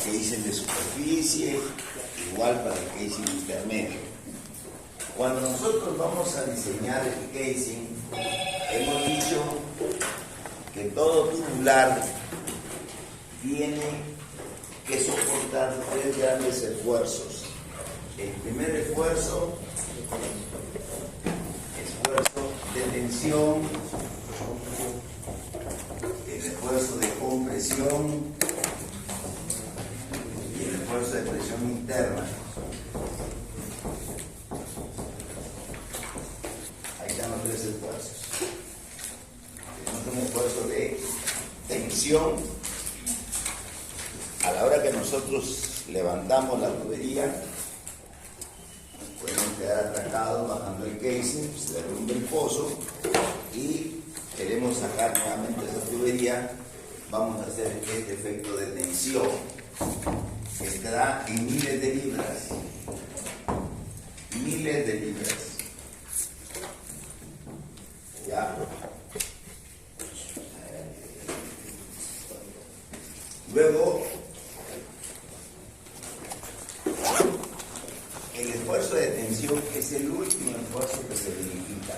casing de superficie, igual para el casing intermedio. Cuando nosotros vamos a diseñar el casing, hemos dicho que todo tubular tiene que soportar tres grandes esfuerzos. El primer esfuerzo de tensión, el esfuerzo de compresión y el esfuerzo de presión interna. Ahí están los tres esfuerzos. Tenemos un esfuerzo de tensión. A la hora que nosotros levantamos la tubería, podemos quedar atracados bajando el casing, se derrumba el pozo y queremos sacar nuevamente esa tubería. Vamos a hacer este efecto de tensión que estará en miles de libras. Miles de libras. ¿Ya? Luego, el esfuerzo de tensión es el último esfuerzo que se verifica.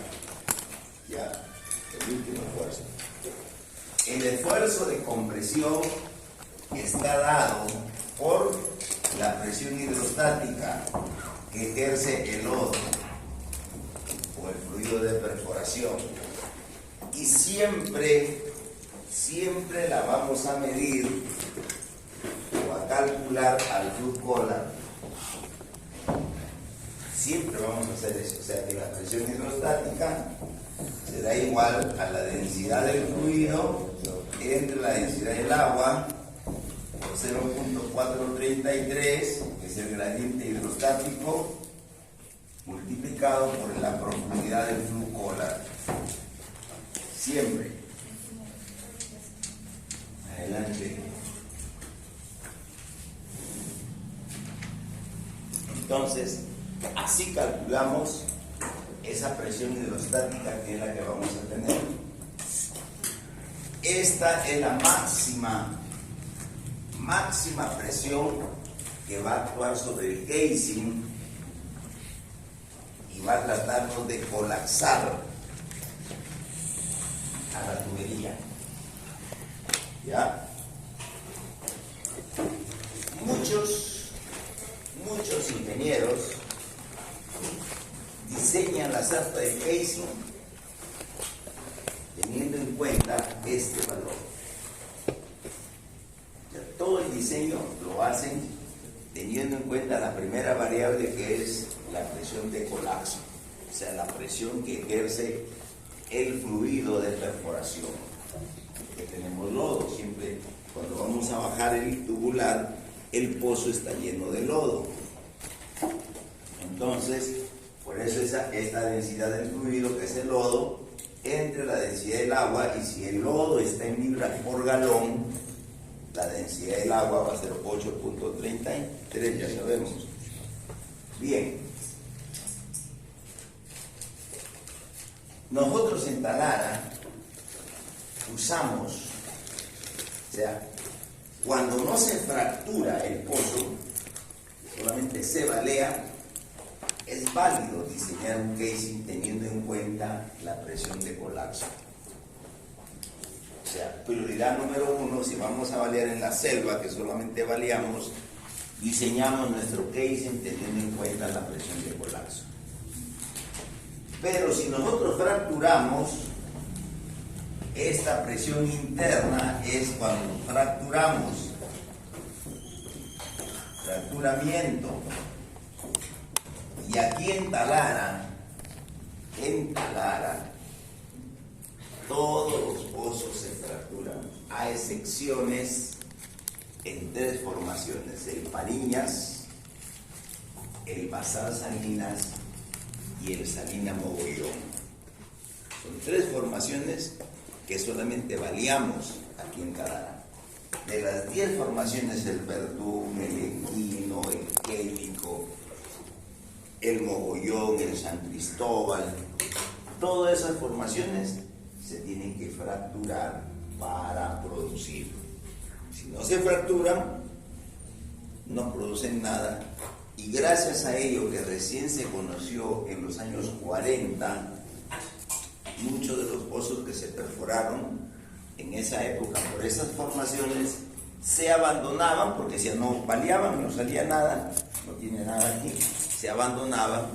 ¿Ya? El último esfuerzo. El esfuerzo de compresión está dado por la presión hidrostática que ejerce el lodo o el fluido de perforación. Y siempre la vamos a medir o a calcular al fluid collar. Siempre vamos a hacer eso, o sea que la presión hidrostática será igual a la densidad del fluido entre la densidad del agua por 0.433, que es el gradiente hidrostático, multiplicado por la profundidad del fluid collar. Siempre. Adelante. Entonces, así calculamos esa presión hidrostática que es la que vamos a tener. Esta es la máxima presión que va a actuar sobre el casing y va a tratarnos de colapsar a la tubería. ¿Ya? Muchos ingenieros diseñan la sarta de casing teniendo en cuenta este valor. O sea, todo el diseño lo hacen teniendo en cuenta la primera variable, que es la presión de colapso, o sea, la presión que ejerce el fluido de perforación. Que tenemos lodo, siempre cuando vamos a bajar el tubular, el pozo está lleno de lodo. Entonces, por eso esta densidad del fluido, que es el lodo, entre la densidad del agua, y si el lodo está en libras por galón, la densidad del agua va a ser 8.33, ya sabemos. Bien. Nosotros en Talara usamos, o sea, cuando no se fractura el pozo, solamente se balea, es válido diseñar un casing teniendo en cuenta la presión de colapso. O sea, prioridad número uno, si vamos a balear en la selva, que solamente baleamos, diseñamos nuestro casing teniendo en cuenta la presión de colapso. Pero si nosotros fracturamos, esta presión interna es cuando fracturamos. Fracturamiento. Y aquí en Talara, todos los pozos se fracturan, a excepciones en tres formaciones: el Pariñas, el Basal Salinas y el Salina Mogollón. Son tres formaciones que solamente baleamos aquí en Talara. De las 10 formaciones, el Verdún, el Equino, el Quémico, el Mogollón, el San Cristóbal, todas esas formaciones se tienen que fracturar para producir. Si no se fracturan, no producen nada, y gracias a ello que recién se conoció en los años 40, muchos de los pozos que se perforaron en esa época por esas formaciones se abandonaban porque si no paliaban, no salía nada, no tiene nada aquí, se abandonaban,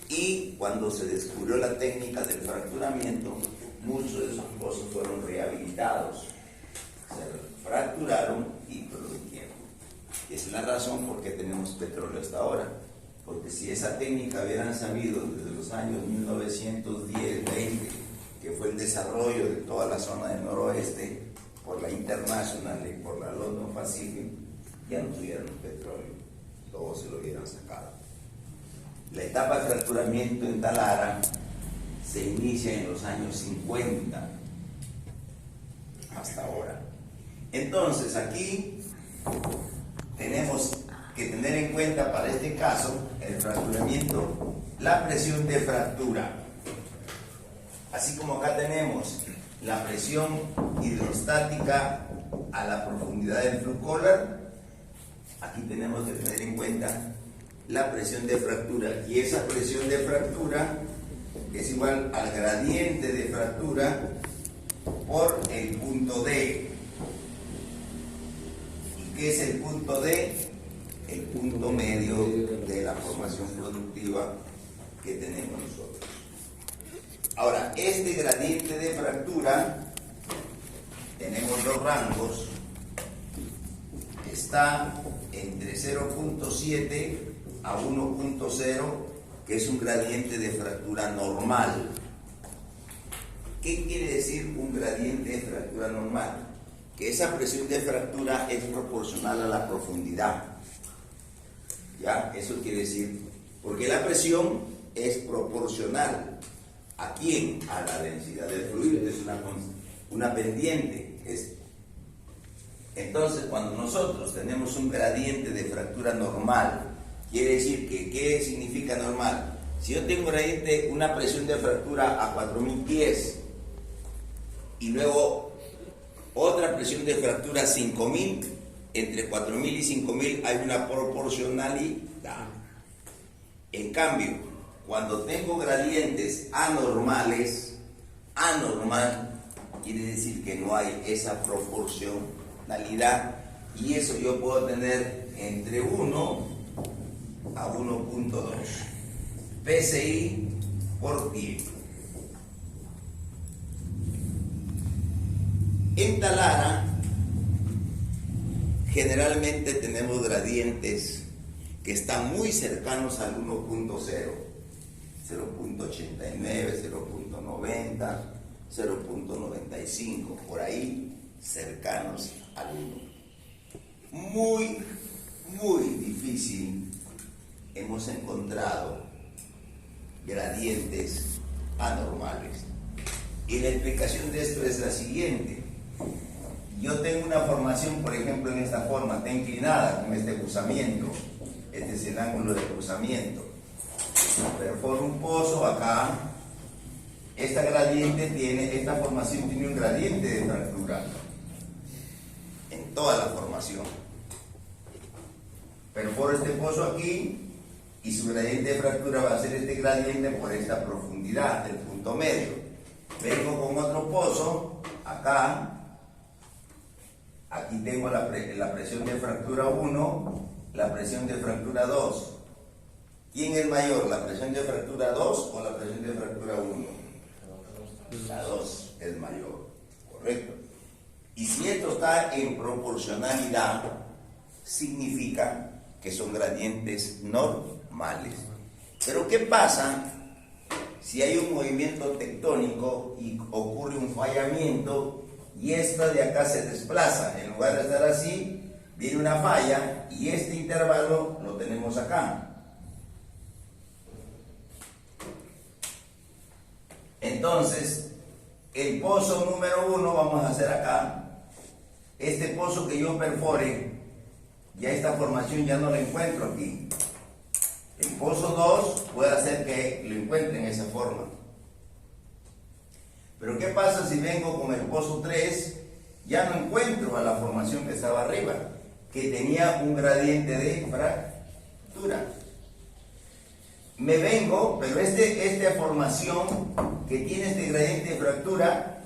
y cuando se descubrió la técnica del fracturamiento, muchos de esos pozos fueron rehabilitados, se fracturaron y produjeron. Esa es la razón por qué tenemos petróleo hasta ahora, porque si esa técnica hubieran sabido desde los años 1910, 20, que fue el desarrollo de toda la zona del noroeste, por la International y por la London Pacific, ya no tuvieran petróleo, todos se lo hubieran sacado. La etapa de fracturamiento en Talara se inicia en los años 50 hasta ahora. Entonces aquí tenemos que tener en cuenta para este caso, el fracturamiento, la presión de fractura. Así como acá tenemos la presión hidrostática a la profundidad del flux Collar, aquí tenemos que tener en cuenta la presión de fractura, y esa presión de fractura es igual al gradiente de fractura por el punto D. ¿Y qué es el punto D? El punto medio de la formación productiva que tenemos nosotros. Ahora, este gradiente de fractura, tenemos dos rangos, está entre 0.7 a 1.0, que es un gradiente de fractura normal. ¿Qué quiere decir un gradiente de fractura normal? Que esa presión de fractura es proporcional a la profundidad. ¿Ya? Eso quiere decir, porque la presión es proporcional. ¿A quién? A la densidad del fluido, es una pendiente. Entonces, cuando nosotros tenemos un gradiente de fractura normal, quiere decir que, ¿qué significa normal? Si yo tengo una presión de fractura a 4000 pies y luego otra presión de fractura a 5000, entre 4000 y 5000 hay una proporcionalidad. En cambio, cuando tengo gradientes anormales, anormal quiere decir que no hay esa proporcionalidad, y eso yo puedo tener entre 1 a 1.2 PSI por tiempo. En Talara generalmente tenemos gradientes que están muy cercanos al 1.0, 0.89, 0.90, 0.95, por ahí cercanos al 1. Muy, muy difícil hemos encontrado gradientes anormales. Y la explicación de esto es la siguiente. Yo tengo una formación, por ejemplo, en esta forma, está inclinada con este cruzamiento. Este es el ángulo de cruzamiento. Perforo un pozo acá. Esta formación tiene un gradiente de fractura en toda la formación. Perforo este pozo aquí y su gradiente de fractura va a ser este gradiente por esta profundidad del punto medio. Vengo con otro pozo acá. Aquí tengo la presión de fractura 1, la presión de fractura 2. ¿Quién es mayor, la presión de fractura 2 o la presión de fractura 1? La 2 es mayor, correcto. Y si esto está en proporcionalidad, significa que son gradientes normales. Pero ¿qué pasa si hay un movimiento tectónico y ocurre un fallamiento y esta de acá se desplaza? En lugar de estar así, viene una falla y este intervalo lo tenemos acá. Entonces, el pozo número 1 vamos a hacer acá. Este pozo que yo perfore, ya esta formación ya no la encuentro aquí. El pozo 2 puede hacer que lo encuentre en esa forma. Pero ¿qué pasa si vengo con el pozo 3? Ya no encuentro a la formación que estaba arriba. que tenía un gradiente de fractura. Me vengo, pero esta formación que tiene este gradiente de fractura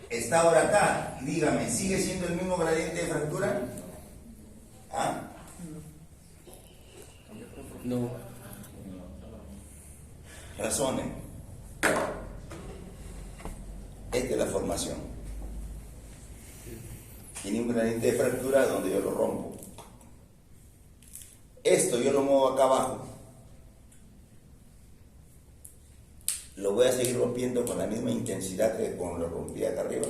está ahora acá. Y dígame, ¿sigue siendo el mismo gradiente de fractura? ¿Ah? No. Razones. Esta es la formación. Tiene un gradiente de fractura donde yo lo rompo. Esto yo lo muevo acá abajo. Lo voy a seguir rompiendo con la misma intensidad que cuando lo rompí acá arriba.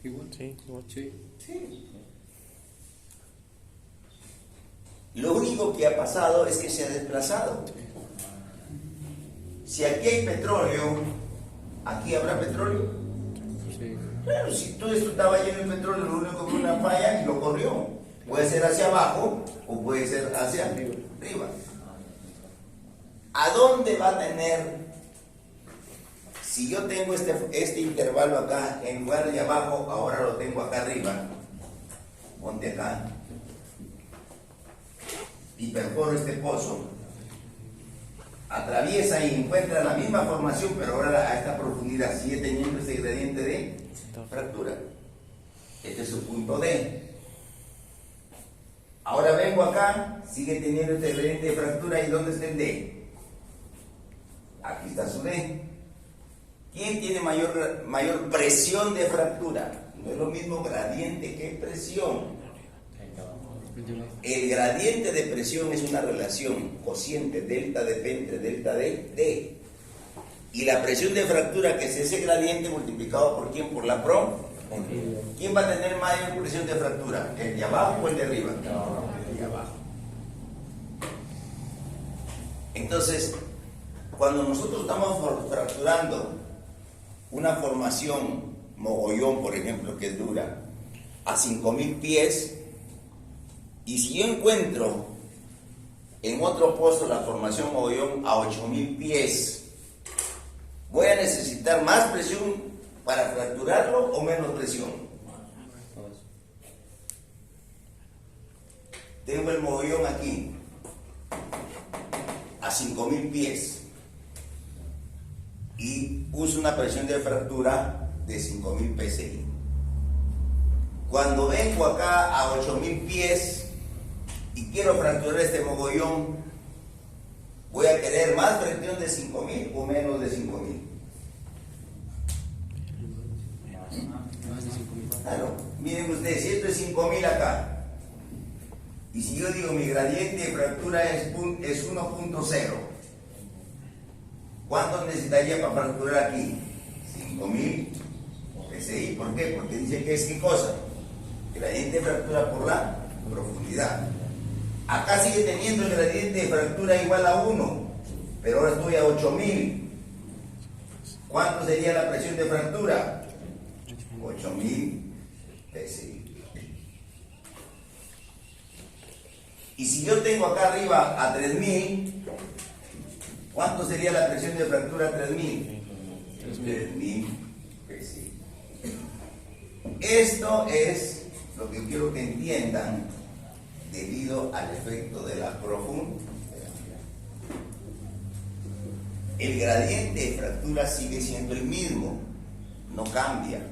Igual. Sí, igual. Sí. Sí. Lo único que ha pasado es que se ha desplazado. Si aquí hay petróleo, ¿aquí habrá petróleo? Sí. Claro, si todo esto estaba lleno de petróleo, lo único que fue una falla y lo corrió. Puede ser hacia abajo o puede ser hacia arriba. ¿A dónde va a tener? Si yo tengo este intervalo acá, en lugar de abajo, ahora lo tengo acá arriba. Ponte acá. Y perforo este pozo. Atraviesa y encuentra la misma formación, pero ahora a esta profundidad sigue teniendo este gradiente de fractura. Este es su punto D. Ahora vengo acá, sigue teniendo este gradiente de fractura. ¿Y dónde está el D? Aquí está su D. ¿Quién tiene mayor presión de fractura? No es lo mismo gradiente que presión. El gradiente de presión es una relación cociente delta de P entre delta de D. Y la presión de fractura, que es ese gradiente multiplicado por ¿quién? Por la pro. ¿Quién va a tener mayor presión de fractura? ¿El de abajo o el de arriba? El de abajo. Entonces, cuando nosotros estamos fracturando una formación mogollón, por ejemplo, que dura a 5000 pies, y si yo encuentro en otro pozo la formación mogollón a 8000 pies, ¿voy a necesitar más presión para fracturarlo o menos presión? Tengo el mogollón aquí a 5000 pies y uso una presión de fractura de 5000 psi. Cuando vengo acá a 8000 pies y quiero fracturar este mogollón, ¿voy a querer más presión de 5000 o menos de 5000? Más de 5000. Claro, miren ustedes, si esto es 5000 acá, y si yo digo mi gradiente de fractura es 1.0, ¿cuánto necesitaría para fracturar aquí? 5000 psi. ¿Por qué? Porque dice que es ¿qué cosa? Gradiente de fractura por la profundidad. Acá sigue teniendo el gradiente de fractura igual a 1, pero ahora estoy a 8000. ¿Cuánto sería la presión de fractura? 8000 psi. Y si yo tengo acá arriba a 3000, ¿cuánto sería la presión de fractura a 3000? 3000 psi. Esto es lo que quiero que entiendan debido al efecto de la profundidad. El gradiente de fractura sigue siendo el mismo, no cambia.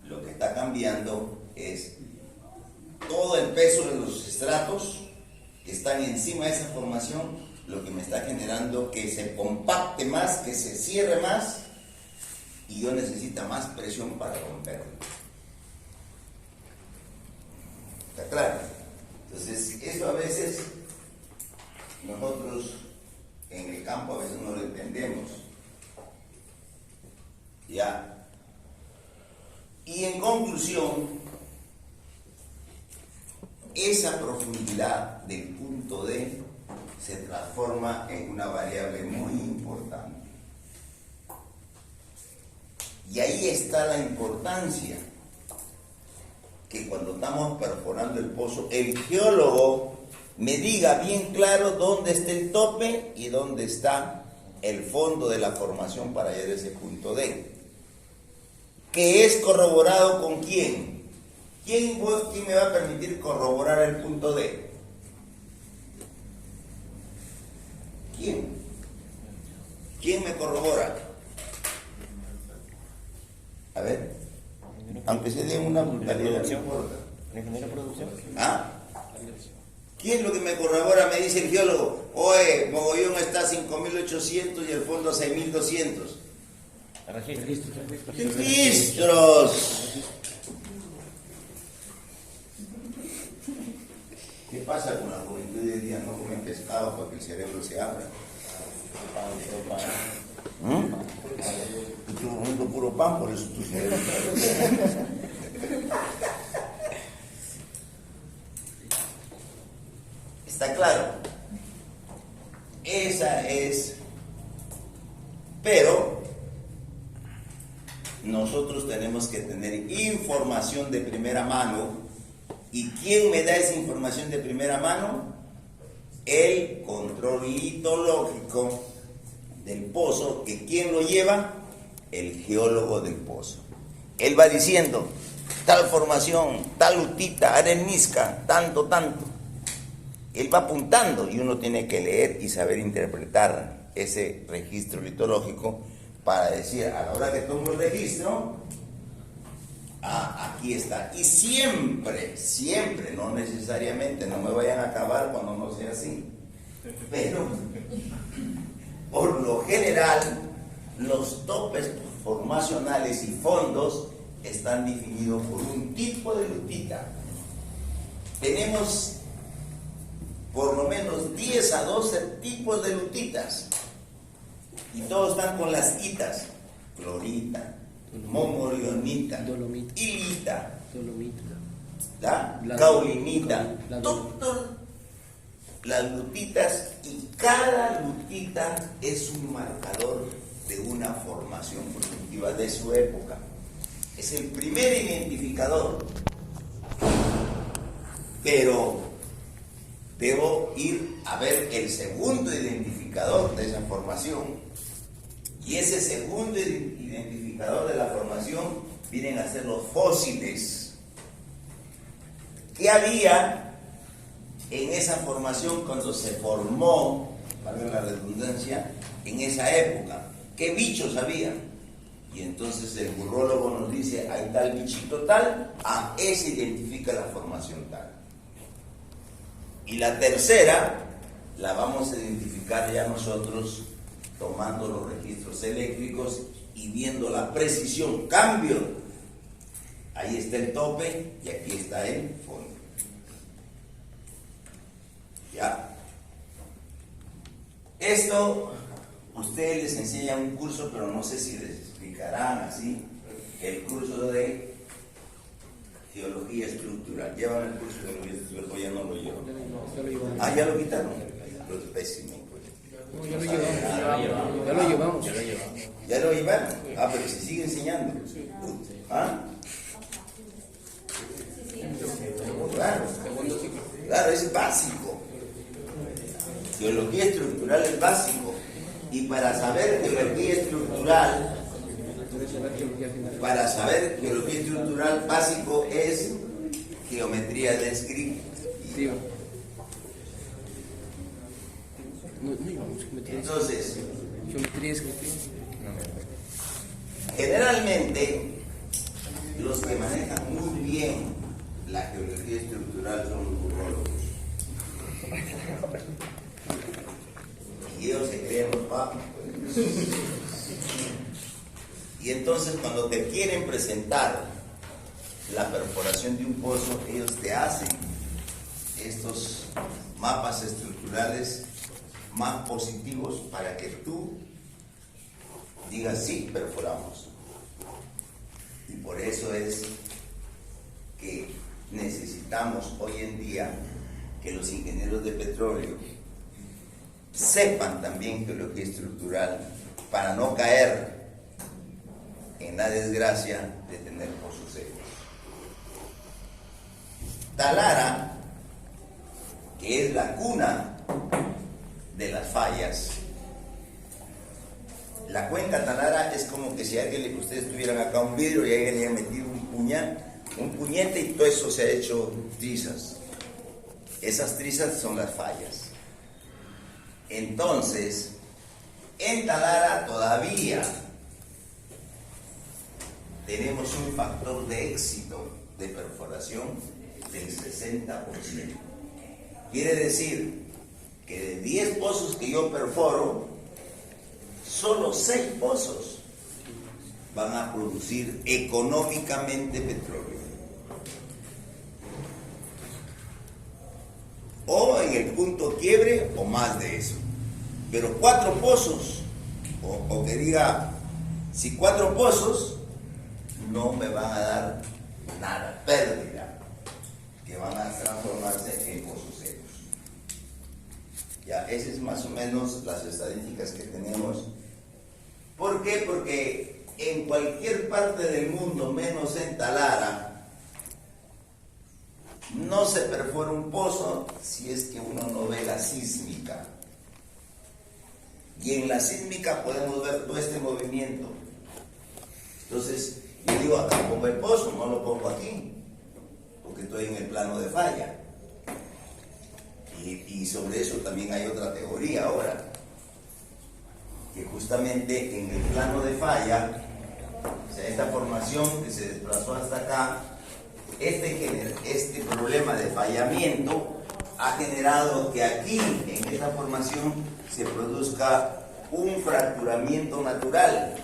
Lo que está cambiando es todo el peso de los estratos que están encima de esa formación, lo que me está generando que se compacte más, que se cierre más, y yo necesito más presión para romperlo. ¿Está claro? Entonces, eso a veces nosotros en el campo a veces no lo entendemos. ¿Ya? Y en conclusión, esa profundidad del punto D se transforma en una variable muy importante. Y ahí está la importancia que cuando estamos perforando el pozo, el geólogo me diga bien claro dónde está el tope y dónde está el fondo de la formación para llegar a ese punto D. que es corroborado con quién. ¿Quién me va a permitir corroborar el punto D? ¿Quién? ¿Quién me corrobora? A ver, aunque se dé una brutalidad, no importa. ¿Ah? ¿Quién es lo que me corrobora? Me dice el geólogo, oye, Mogollón está a 5.800 y el fondo a 6.200. ¡Registros! ¿Qué pasa con la juventud de hoy día? No comen pescado para que el cerebro se abra. Tú comiendo puro pan, por eso tu cerebro. ¿Está claro? Esa es. Pero nosotros tenemos que tener información de primera mano. ¿Y quién me da esa información de primera mano? El control litológico del pozo. ¿Que quién lo lleva? El geólogo del pozo. Él va diciendo, tal formación, tal lutita, arenisca, tanto. Él va apuntando y uno tiene que leer y saber interpretar ese registro litológico para decir, a la hora que tomo el registro, aquí está. Y siempre, no necesariamente, no me vayan a acabar cuando no sea así, pero por lo general los topes formacionales y fondos están definidos por un tipo de lutita. Tenemos por lo menos 10 a 12 tipos de lutitas y todos están con las itas: clorita, momorionita, Dolomita, hilita, la caulinita, la todas las lutitas, y cada lutita es un marcador de una formación productiva de su época. Es el primer identificador, pero debo ir a ver el segundo identificador de esa formación, y ese segundo identificador de la formación vienen a ser los fósiles. ¿Qué había en esa formación cuando se formó, valga la redundancia, en esa época? ¿Qué bichos había? Y entonces el burrólogo nos dice, hay tal bichito tal, ese identifica la formación tal. Y la tercera la vamos a identificar ya nosotros tomando los registros eléctricos y viendo la precisión. Cambio, ahí está el tope y aquí está el fondo. Ya. Esto ustedes les enseñan un curso, pero no sé si les explicarán así, el curso de geología estructural. ¿Llevan el curso de geología estructural o ya no lo llevan? ¿Ya lo quitaron? Lo es pésimo, pues. No, ya lo llevamos. ¿Ya lo llevaron? Pero se sigue enseñando. Claro, es básico. Geología estructural es básico. Y para saber geología estructural, básico es geometría descriptiva. Entonces, generalmente los que manejan muy bien la geología estructural son los burrólogos. Y ellos se creen los papas. Y entonces cuando te quieren presentar la perforación de un pozo, ellos te hacen estos mapas estructurales más positivos para que tú digas sí, perforamos. Y por eso es que necesitamos hoy en día que los ingenieros de petróleo sepan también geología estructural para no caer en la desgracia de tener pozos secos. Talara, que es la cuna de las fallas, La cuenca talara es como que si ustedes tuvieran acá un vidrio y alguien le haya metido un puñete y todo eso se ha hecho trizas. Esas trizas son las fallas. Entonces, en Talara todavía tenemos un factor de éxito de perforación del 60%. Quiere decir que de 10 pozos que yo perforo, solo 6 pozos van a producir económicamente petróleo. O en el punto quiebre o más de eso. Pero 4 pozos, o que diga, si 4 pozos no me van a dar nada, pérdida, que van a transformarse en pozos secos. Ya, esas es más o menos las estadísticas que tenemos. ¿Por qué? Porque en cualquier parte del mundo, menos en Talara, no se perfora un pozo si es que uno no ve la sísmica. Y en la sísmica podemos ver todo este movimiento. Entonces, yo digo, acá pongo el pozo, no lo pongo aquí, porque estoy en el plano de falla. Y sobre eso también hay otra teoría ahora, que justamente en el plano de falla, o sea, esta formación que se desplazó hasta acá, este problema de fallamiento ha generado que aquí, en esta formación, se produzca un fracturamiento natural.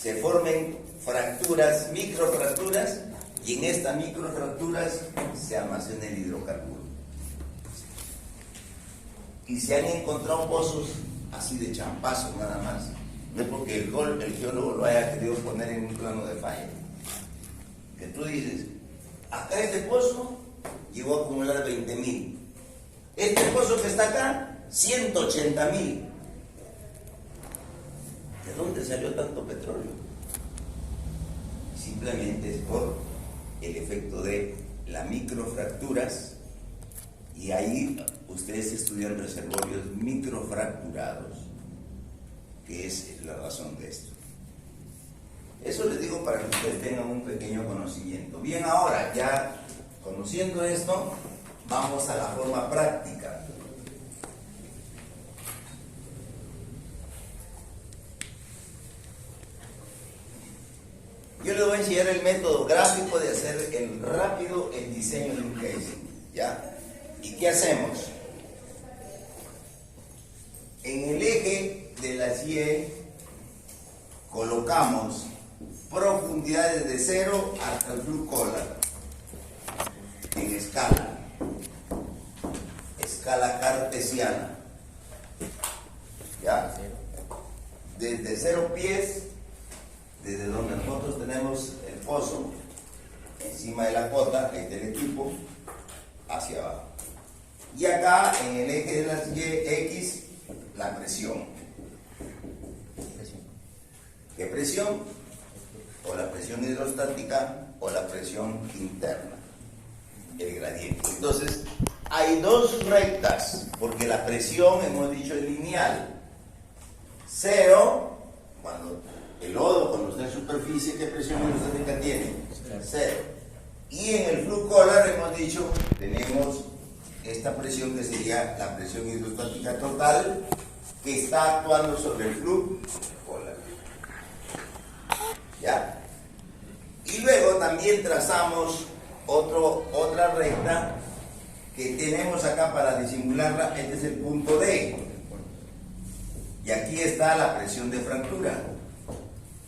Se formen fracturas, microfracturas, y en estas microfracturas se almacena el hidrocarburo. Y se han encontrado pozos así de champazo nada más. No es porque el geólogo lo haya querido poner en un plano de falla. Que tú dices, acá este pozo llegó a acumular 20.000. Este pozo que está acá, 180.000. ¿De dónde salió tanto petróleo? Simplemente es por el efecto de las microfracturas, y ahí ustedes estudian reservorios microfracturados, que es la razón de esto. Eso les digo para que ustedes tengan un pequeño conocimiento. Bien, ahora ya conociendo esto, vamos a la forma práctica. Yo les voy a enseñar el método gráfico de hacer rápido el diseño de un casing, ¿ya? ¿Y qué hacemos? En el eje de la Y colocamos profundidades de 0 hasta el blue collar en escala cartesiana, ¿ya? Desde 0 pies, desde donde nosotros tenemos el pozo, encima de la cota, ahí está el equipo, hacia abajo. Y acá, en el eje de las Y, X, la presión. ¿Qué presión? O la presión hidrostática o la presión interna, el gradiente. Entonces, hay dos rectas, porque la presión, hemos dicho, es lineal. 0, cuando el lodo, cuando está en superficie, ¿qué presión hidrostática tiene? 0. Y en el flujo collar, hemos dicho, tenemos esta presión que sería la presión hidrostática total, que está actuando sobre el flujo collar. ¿Ya? Y luego también trazamos otra recta que tenemos acá para disimularla. Este es el punto D. Y aquí está la presión de fractura.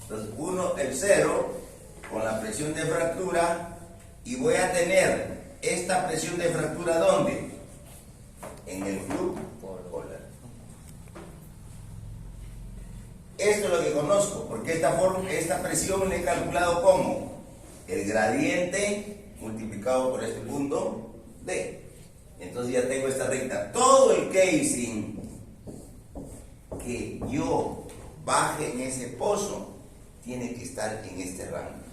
Entonces, el 0 con la presión de fractura, y voy a tener esta presión de fractura, ¿dónde? En el flujo polar. Esto es lo que conozco, porque esta presión la he calculado como el gradiente multiplicado por este punto D. Entonces ya tengo esta recta. Todo el casing que yo baje en ese pozo tiene que estar en este rango.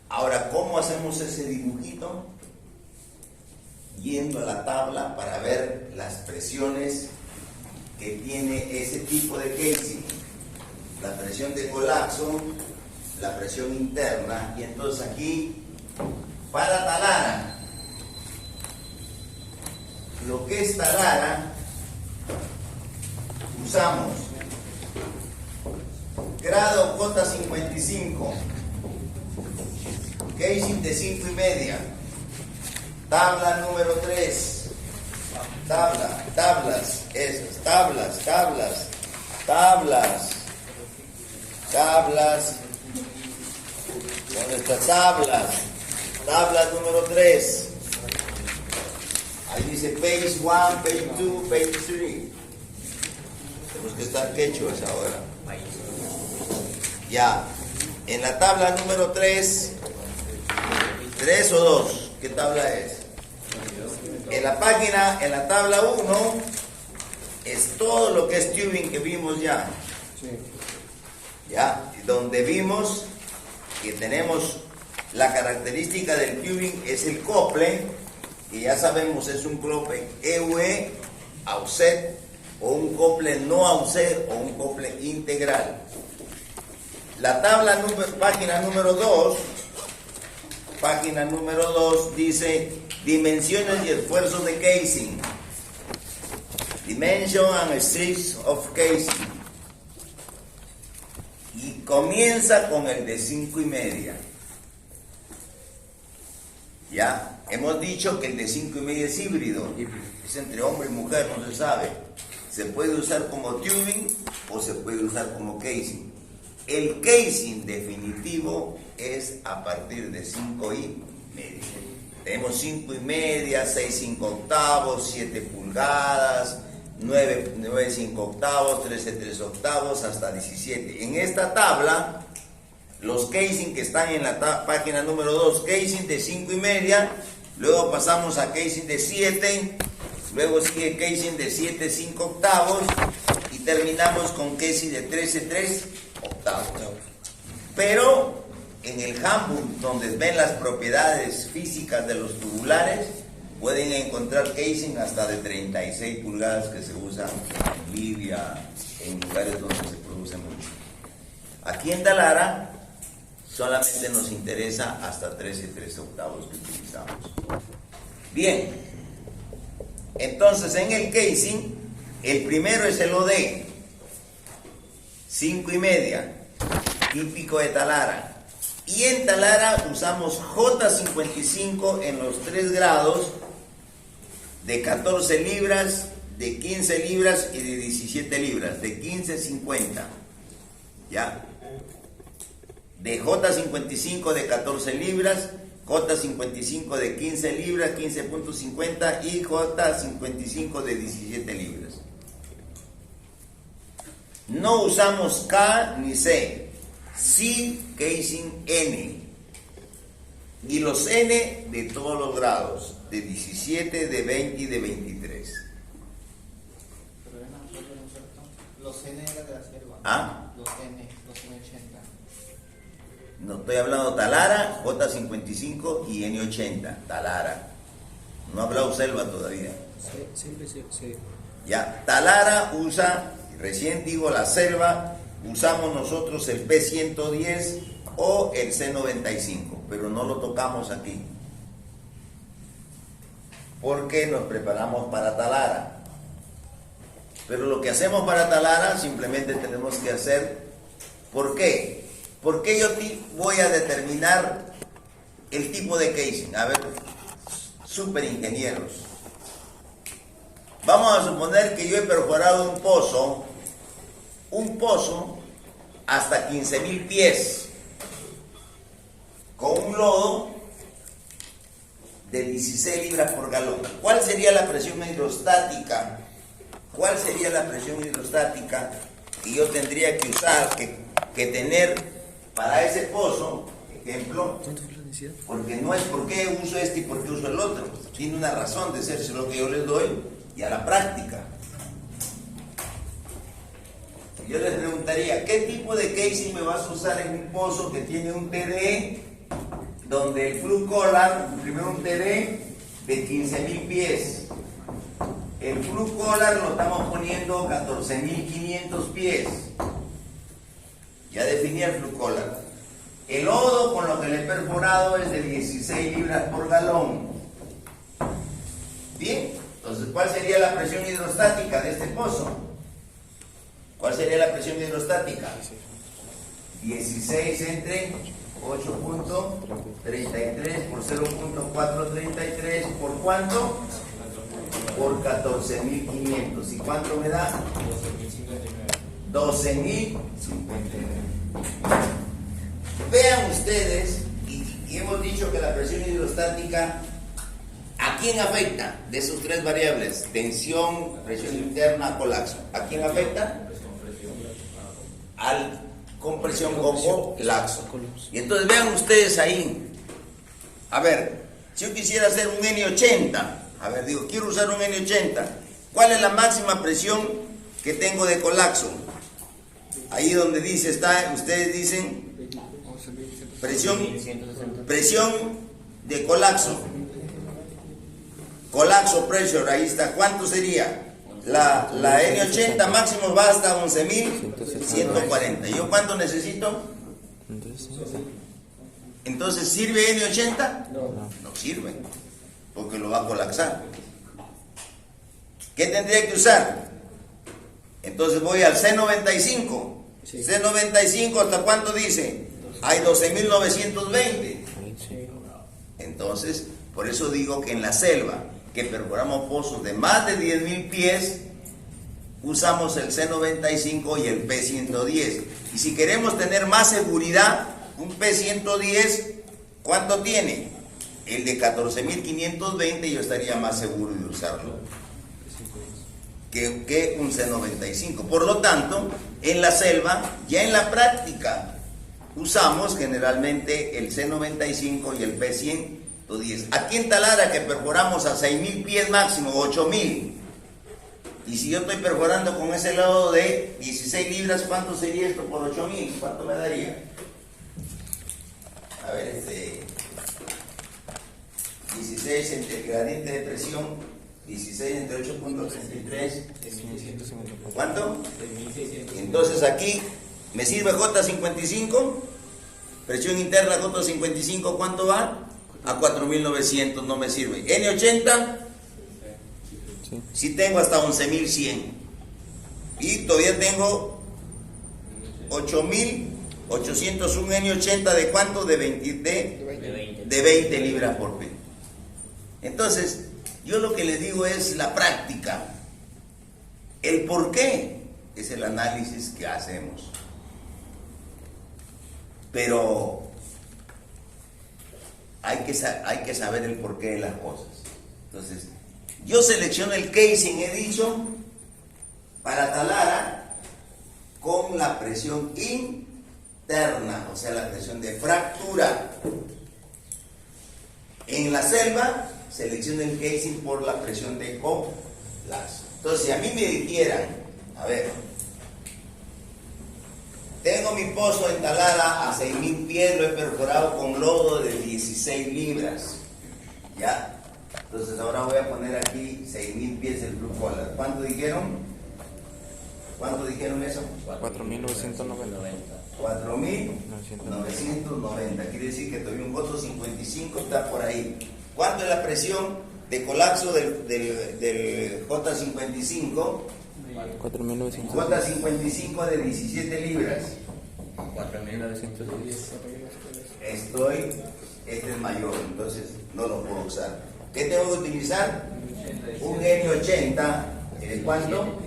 Ahora, ¿cómo hacemos ese dibujito? yendo a la tabla para ver las presiones que tiene ese tipo de casing. La presión de colapso, la presión interna, y entonces aquí, para talara, lo que es talara, usamos grado J55, casing de 5,5, tabla número 3, tablas, esas, tablas, ¿dónde está tablas? Tabla número 3, ahí dice page 1, page 2, page 3, tenemos que estar quechuas ahora. Ya, en la tabla número 3, 3 o 2, ¿qué tabla es? En la página, en la tabla 1, es todo lo que es tubing que vimos ya. Ya, donde vimos que tenemos la característica del tubing es el cople, que ya sabemos es un cople EUE, AUSET, o un cople no AUSET, o un cople integral. La tabla, página número 2, dice dimensiones y esfuerzos de casing. Dimension and stress of casing. Y comienza con el de 5,5. Ya, hemos dicho que el de 5,5 es híbrido. Es entre hombre y mujer, no se sabe. Se puede usar como tubing o se puede usar como casing. El casing definitivo es a partir de 5,5. Tenemos 5,5, 6,5 octavos, 7 pulgadas, 9,5 octavos, 13,3 octavos, hasta 17. En esta tabla, los casing que están en la página número 2, casing de 5,5, luego pasamos a casing de 7, luego sigue casing de 7,5 octavos y terminamos con casing de 13,3 octavos. Pero en el handbook, donde ven las propiedades físicas de los tubulares, pueden encontrar casing hasta de 36 pulgadas que se usan en Libia, en lugares donde se produce mucho. Aquí en Talara solamente nos interesa hasta 13,3 octavos que utilizamos. Bien, entonces en el casing, el primero es el OD, 5,5, típico de Talara. Y en Talara usamos J55 en los 3 grados, de 14 libras, de 15 libras y de 17 libras, de 15,50. ¿Ya? De J55 de 14 libras, J55 de 15 libras, 15,50 y J55 de 17 libras. No usamos K ni C, sí casing N. Y los N de todos los grados, de 17, de 20 y de 23. Los N era de la selva. ¿Ah? Los N80. No estoy hablando Talara, J55 y N80, Talara. No he hablado selva todavía. Sí. Ya, Talara usa, recién digo la selva, usamos nosotros el P110 o el C95, pero no lo tocamos aquí. Porque nos preparamos para Talara. Pero lo que hacemos para Talara simplemente tenemos que hacer. ¿Por qué? Porque yo voy a determinar el tipo de casing. A ver, super ingenieros. Vamos a suponer que yo he perforado un pozo hasta 15,000 pies con un lodo de 16 libras por galón. ¿Cuál sería la presión hidrostática? ¿Cuál sería la presión hidrostática que yo tendría que usar, que tener para ese pozo? Ejemplo, porque no es por qué uso este y por qué uso el otro. Tiene una razón de ser, lo que yo les doy y a la práctica. Yo les preguntaría, ¿qué tipo de casing me vas a usar en un pozo que tiene un TD, donde el fluid collar, primero un TD de 15.000 pies. El Blue Collar lo estamos poniendo 14.500 pies. Ya definí el Blue Collar. El lodo con lo que le he perforado es de 16 libras por galón. Bien, entonces, ¿cuál sería la presión hidrostática de este pozo? ¿Cuál sería la presión hidrostática? 16 entre 8.33 por 0.433 ¿por cuánto? Por 14.500. ¿Y cuánto me da? 12.059. Vean ustedes, y hemos dicho que la presión hidrostática, ¿a quién afecta? De esos tres variables, tensión, presión interna, colapso. ¿A quién afecta? Al compresión o colapso. Y entonces vean ustedes ahí. A ver, si yo quisiera hacer un N80, a ver, digo, quiero usar un N80, ¿cuál es la máxima presión que tengo de colapso? Ahí donde dice, está, ustedes dicen presión de colapso. Colapso pressure, ahí está. ¿Cuánto sería? La N80 máximo va hasta 11.140. ¿Yo cuánto necesito? Entonces, ¿sirve N80? No sirve, porque lo va a colapsar. ¿Qué tendría que usar? Entonces voy al C95. C95, ¿hasta cuánto dice? Hay 12.920. Entonces, por eso digo que en la selva, que perforamos pozos de más de 10.000 pies, usamos el C95 y el P110. Y si queremos tener más seguridad, un P110, ¿cuánto tiene? El de 14.520, yo estaría más seguro de usarlo que un C95. Por lo tanto, en la selva, ya en la práctica, usamos generalmente el C95 y el P110. Aquí en Talara, que perforamos a 6.000 pies máximo, 8.000. Y si yo estoy perforando con ese lodo de 16 libras, ¿cuánto sería esto por 8.000? ¿Cuánto me daría? A ver, 16 entre el gradiente de presión, 16 entre 8.33. ¿Cuánto? Entonces aquí me sirve J55, presión interna J55, ¿cuánto va? A 4.900, no me sirve. N80, sí tengo hasta 11.100. Y todavía tengo 8.800, un N80 de ¿cuánto? De 20 libras por pie. Entonces, yo lo que les digo es la práctica. El por qué es el análisis que hacemos. Pero hay que saber el porqué de las cosas. Entonces, yo selecciono el casing, he dicho, para Talara con la presión interna, o sea, la presión de fractura. En la selva, selecciono el casing por la presión de colapso. Entonces, si a mí me dijeran, a ver, tengo mi pozo en Talara a 6.000 pies, lo he perforado con lodo de 16 libras. ¿Ya? Entonces ahora voy a poner aquí 6.000 pies el Blue Collar. ¿Cuánto dijeron? ¿Cuánto dijeron eso? 4.990. 4.990. Quiere decir que todavía un voto 55 está por ahí. ¿Cuánto es la presión de colapso del J55? 4.900. J55 de 17 libras. 4.910. Este es mayor, entonces no lo puedo usar. ¿Qué tengo que utilizar? Un N80. ¿De cuánto?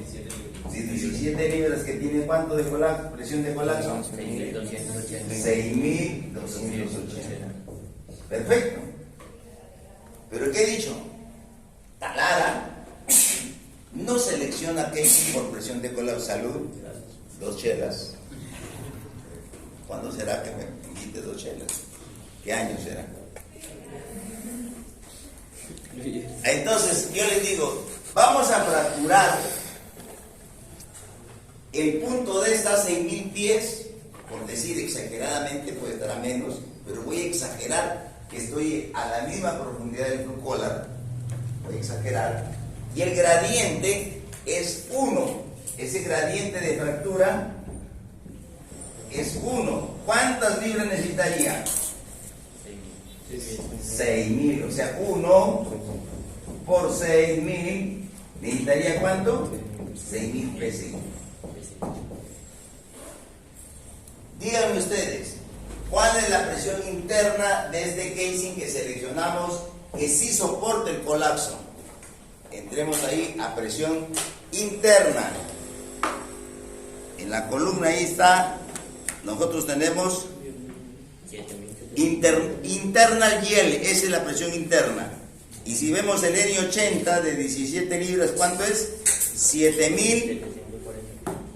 17 libras, que tiene ¿cuánto de colapso? Presión de colapso. 6.280. Perfecto. Pero ¿qué he dicho? Talara no selecciona casing por presión de colapso. Salud. 2 chelas. ¿Cuándo será que me invite 2 chelas? ¿Qué año será? Entonces yo les digo, vamos a fracturar el punto de estas 6.000 pies, por decir exageradamente, puede estar a menos, pero voy a exagerar que estoy a la misma profundidad del Blue Collar. voy a exagerar, y el gradiente es 1. Ese gradiente de fractura es 1. ¿Cuántas libras necesitaría? 6.000. O sea, 1 por 6.000 necesitaría ¿cuánto? 6.000 pesos. Díganme ustedes, ¿cuál es la presión interna de este casing que seleccionamos que sí soporta el colapso? Entremos ahí a presión interna. En la columna ahí está, nosotros tenemos internal yield, esa es la presión interna. Y si vemos el N80 de 17 libras, ¿cuánto es? 7.000.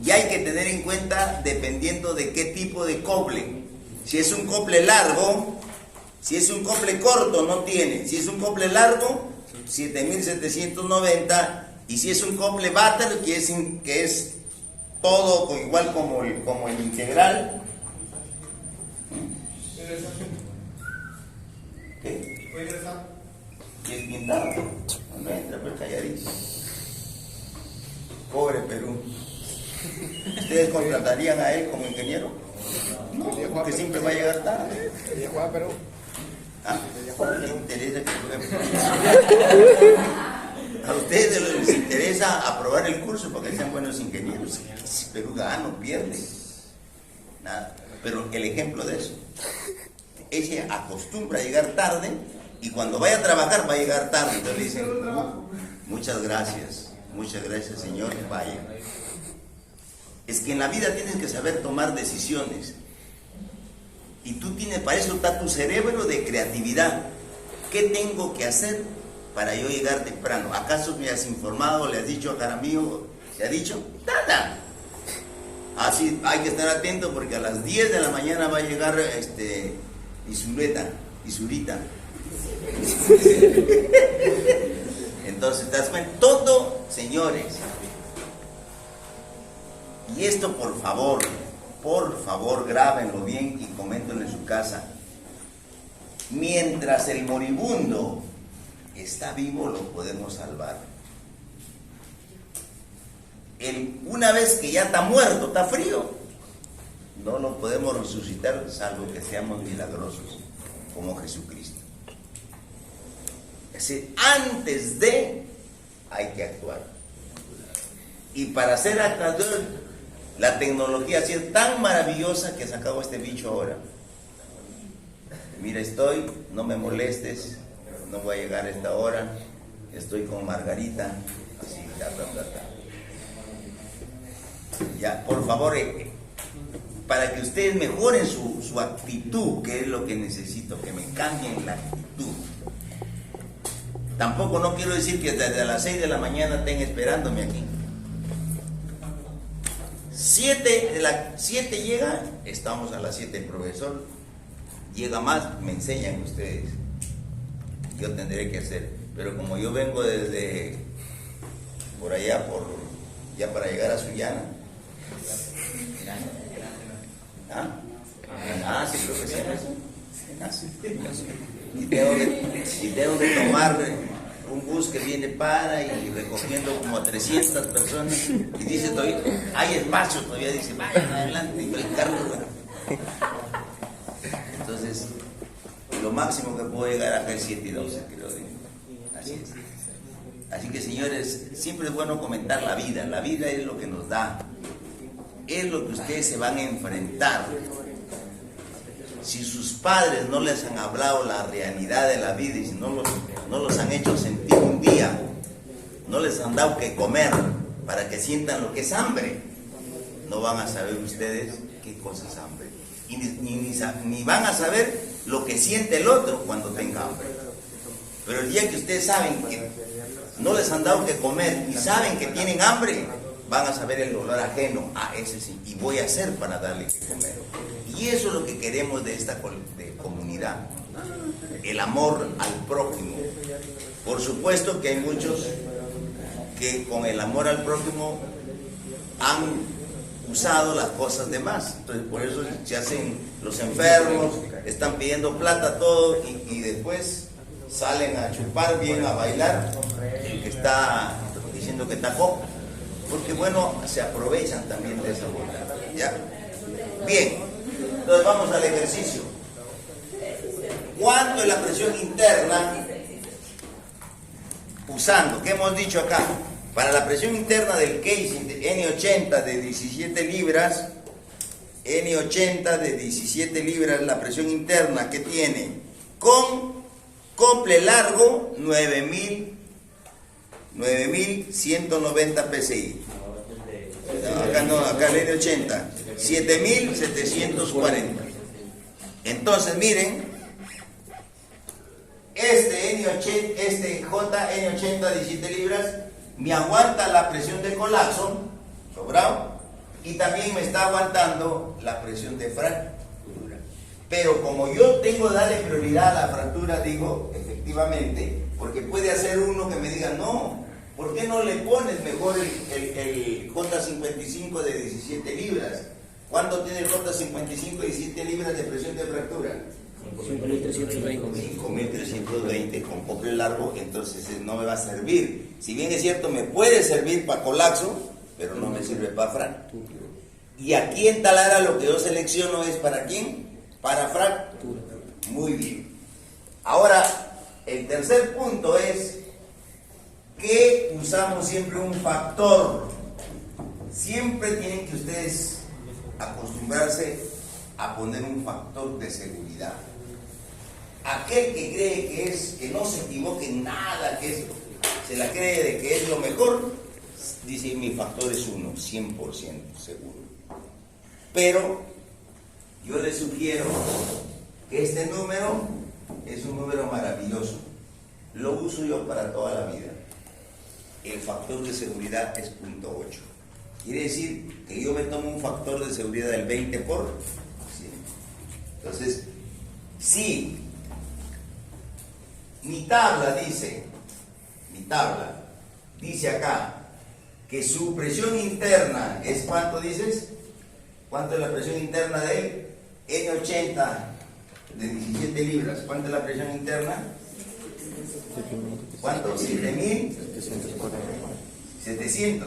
Y hay que tener en cuenta dependiendo de qué tipo de cople. Si es un cople largo, si es un cople corto, no tiene. Si es un cople largo, 7.790. Y si es un cople butter, que es todo igual como el integral. ¿Qué? ¿Puede ingresar? Y es pintado. No entra, pues calladito. Pobre Perú. ¿Ustedes contratarían a él como ingeniero? No, porque siempre va a llegar tarde. ¿Ah? ¿Les interesa que juegue? A ustedes les interesa aprobar el curso para que sean buenos ingenieros. Si Perú gana o pierde. Nada. Pero el ejemplo de eso. Ella acostumbra a llegar tarde y cuando vaya a trabajar va a llegar tarde. Entonces le dicen, muchas gracias señor, vaya. Es que en la vida tienes que saber tomar decisiones. Y tú tienes, para eso está tu cerebro de creatividad. ¿Qué tengo que hacer para yo llegar temprano? ¿Acaso me has informado, le has dicho a Jaramillo, le ha dicho? Nada. Así hay que estar atento porque a las 10 de la mañana va a llegar Isurita. Entonces, ¿te das cuenta? Todo, señores. Y esto, por favor, grábenlo bien y coméntenlo en su casa. Mientras el moribundo está vivo, lo podemos salvar. Una vez que ya está muerto, está frío, no lo podemos resucitar salvo que seamos milagrosos como Jesucristo. Es decir, antes de hay que actuar. Y para ser actuador, la tecnología ha sido tan maravillosa que sacado este bicho ahora. Mira, no me molestes, no voy a llegar a esta hora, estoy con Margarita, así, ya, por favor, para que ustedes mejoren su actitud, que es lo que necesito, que me cambien la actitud. Tampoco no quiero decir que desde las 6 de la mañana estén esperándome aquí. 7 llega, estamos a las 7, el profesor llega más, me enseñan ustedes. Yo tendré que hacer, pero como yo vengo desde por allá, ya para llegar a Sullana. Sí, creo que sí. Y tengo que tomar un bus que viene y recogiendo como a 300 personas y dice todavía, hay espacio todavía, dice, vayan adelante, y el carro. Entonces, lo máximo que puedo llegar acá es 7:12, creo. Así es. Así que, señores, siempre es bueno comentar la vida. La vida es lo que nos da, es lo que ustedes se van a enfrentar. Si sus padres no les han hablado la realidad de la vida y si no los han hecho sentir un día, no les han dado que comer para que sientan lo que es hambre, no van a saber ustedes qué cosa es hambre. Y ni van a saber lo que siente el otro cuando tenga hambre. Pero el día que ustedes saben que no les han dado que comer y saben que tienen hambre, van a saber el dolor ajeno. Ese sí, y voy a hacer para darle que comer. Y eso es lo que queremos de esta comunidad, el amor al prójimo. Por supuesto que hay muchos que con el amor al prójimo han usado las cosas de más. Entonces por eso se hacen los enfermos, están pidiendo plata todo y después salen a chupar bien, a bailar, el que está diciendo que está cojo, porque bueno, se aprovechan también de esa voluntad, ¿ya? Bien, entonces vamos al ejercicio. ¿Cuánto es la presión interna? Usando, ¿qué hemos dicho acá? Para la presión interna del casing de N80 de 17 libras, N80 de 17 libras, la presión interna que tiene con cople largo 9.190 psi. Acá no, acá el N80, 7.740. Entonces miren, este JN80 17 libras me aguanta la presión de colapso, sobrado, y también me está aguantando la presión de fractura. Pero como yo tengo que darle prioridad a la fractura, digo, efectivamente, porque puede hacer uno que me diga, no, ¿por qué no le pones mejor el J55 de 17 libras? ¿Cuánto tiene el J55 de 17 libras de presión de fractura? 5.320 con cople largo, entonces no me va a servir. Si bien es cierto, me puede servir para colapso, pero no me sirve para fractura. Y aquí en Talara lo que yo selecciono es ¿para quién? Para fractura. Muy bien. Ahora, el tercer punto es que usamos siempre un factor. Siempre tienen que ustedes acostumbrarse a poner un factor de seguridad. Aquel que cree que no se equivoque en nada, se la cree de que es lo mejor, dice mi factor es 1, 100% seguro. Pero yo les sugiero que este número es un número maravilloso. Lo uso yo para toda la vida. El factor de seguridad es 0.8. Quiere decir que yo me tomo un factor de seguridad del 20%. Entonces, si mi tabla dice acá que su presión interna es ¿cuánto dices? ¿Cuánto es la presión interna de N80 de 17 libras? ¿Cuánto es la presión interna? ¿Cuánto? 7.700.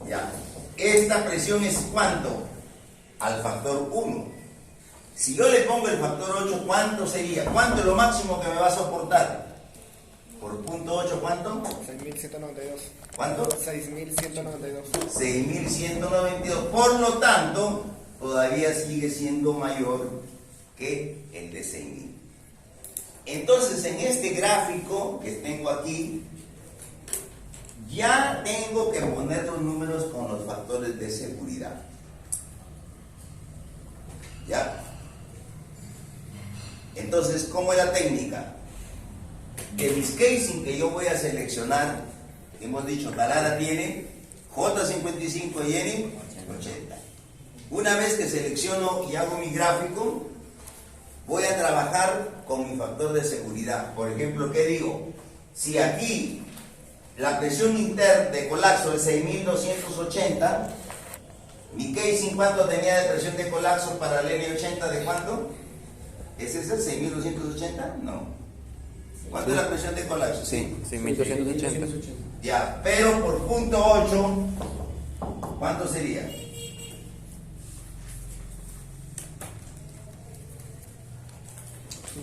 Ya. Esta presión es ¿cuánto? Al factor 1. Si yo le pongo el factor 8, ¿cuánto sería? ¿Cuánto es lo máximo que me va a soportar? Por punto 8, ¿cuánto? 6.192. ¿Cuánto? 6.192. 6.192. Por lo tanto, todavía sigue siendo mayor que el de 6.000. Entonces, en este gráfico que tengo aquí, ya tengo que poner los números con los factores de seguridad. ¿Ya? Entonces, ¿cómo es la técnica? De mis casing que yo voy a seleccionar, hemos dicho, Talara tiene J55 y N80. Una vez que selecciono y hago mi gráfico, voy a trabajar con mi factor de seguridad. Por ejemplo, ¿qué digo? Si aquí la presión interna de colapso es 6.280, mi casing, ¿cuánto tenía de presión de colapso para el N80? ¿De cuánto? ¿Es ese 6.280? No. ¿Cuánto es la presión de colapso? Sí. 6.280. Ya, pero por punto 8, ¿cuánto sería?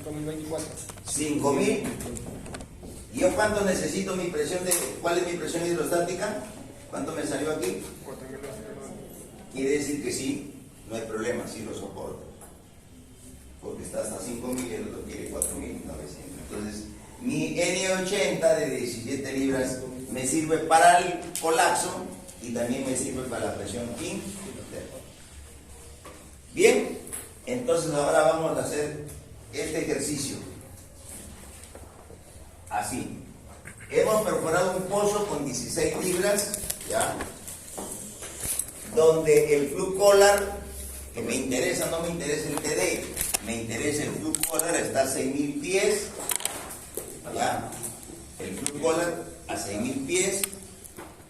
5.024. 5.000. ¿Y yo cuánto necesito mi presión de... ¿Cuál es mi presión hidrostática? ¿Cuánto me salió aquí? 4.999. Quiere decir que sí, no hay problema, sí lo soporto. Porque está hasta 5.000 y el otro quiere 4.900. Entonces, mi N80 de 17 libras me sirve para el colapso y también me sirve para la presión interna. Bien, entonces ahora vamos a hacer este ejercicio. Así. Hemos perforado un pozo con 16 libras, ¿ya? Donde el flux collar, que me interesa, no me interesa el TD, me interesa el flux collar, está a 6.000 pies, ¿ya? El flux collar a 6.000 pies.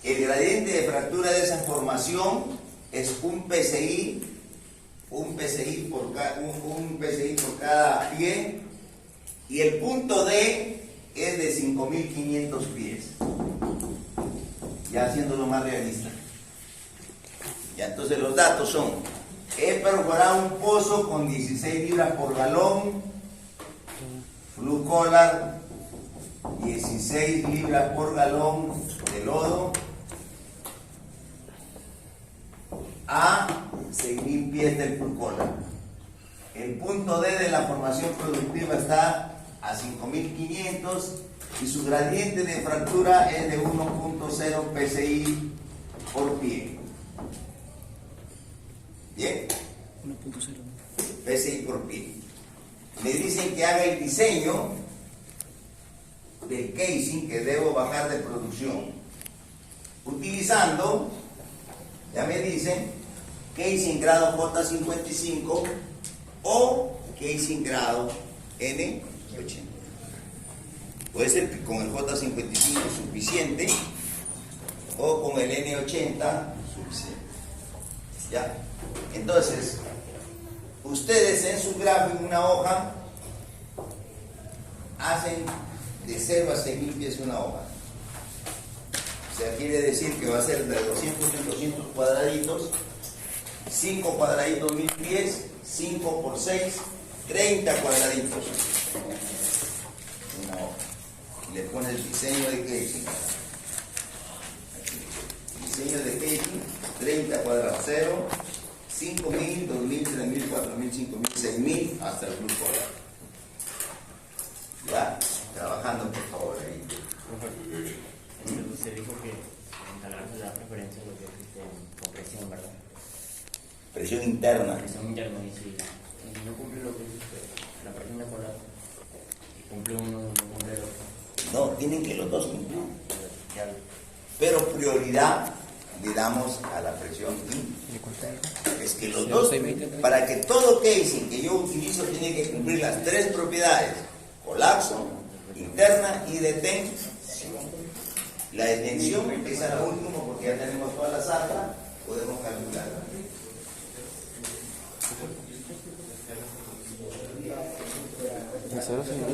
El gradiente de fractura de esa formación es un PSI por cada pie, Y el punto D es de 5.500 pies. Ya haciéndolo más realista. Ya, entonces los datos son: he perforado un pozo con 16 libras por galón, Flu Collar 16 libras por galón de lodo, a 6.000 pies del Flu Collar. El punto D de la formación productiva está a 5.500 y su gradiente de fractura es de 1.0 PSI por pie. Bien, 1.0. PSI por pie. Me dicen que haga el diseño del casing que debo bajar de producción utilizando, ya me dicen, casing grado J55 o casing grado N80. Puede ser que con el J55 suficiente o con el N80 suficiente. ¿Ya? Entonces, ustedes en su gráfico, en una hoja, hacen de 0 a 6.000 pies una hoja. O sea, quiere decir que va a ser de 200 en 200 cuadraditos, 5 cuadraditos 1.000 pies, 5 por 6, 30 cuadraditos. Una hoja. Y le pone el diseño de casing. Diseño de casing, 30 cuadrados, 0, 5.000, 2.000, 3.000, 4.000, 5.000, 6.000, hasta el Flu Collar. Ya, trabajando por favor ahí. Usted dijo que en Canadá se da preferencia a lo que existe en compresión, ¿verdad? Presión interna. Presión interna, y si no cumple lo que es la presión de cola, y cumple uno, no cumple el otro. No, tienen que los dos cumplir. Ya, Pero prioridad le damos a la presión interna. Es que los dos, para que todo casing que yo utilizo tiene que cumplir las tres propiedades: colapso, interna y detención. La detención es a lo último porque ya tenemos toda la sala, podemos calcularla. ¿En serio, señor?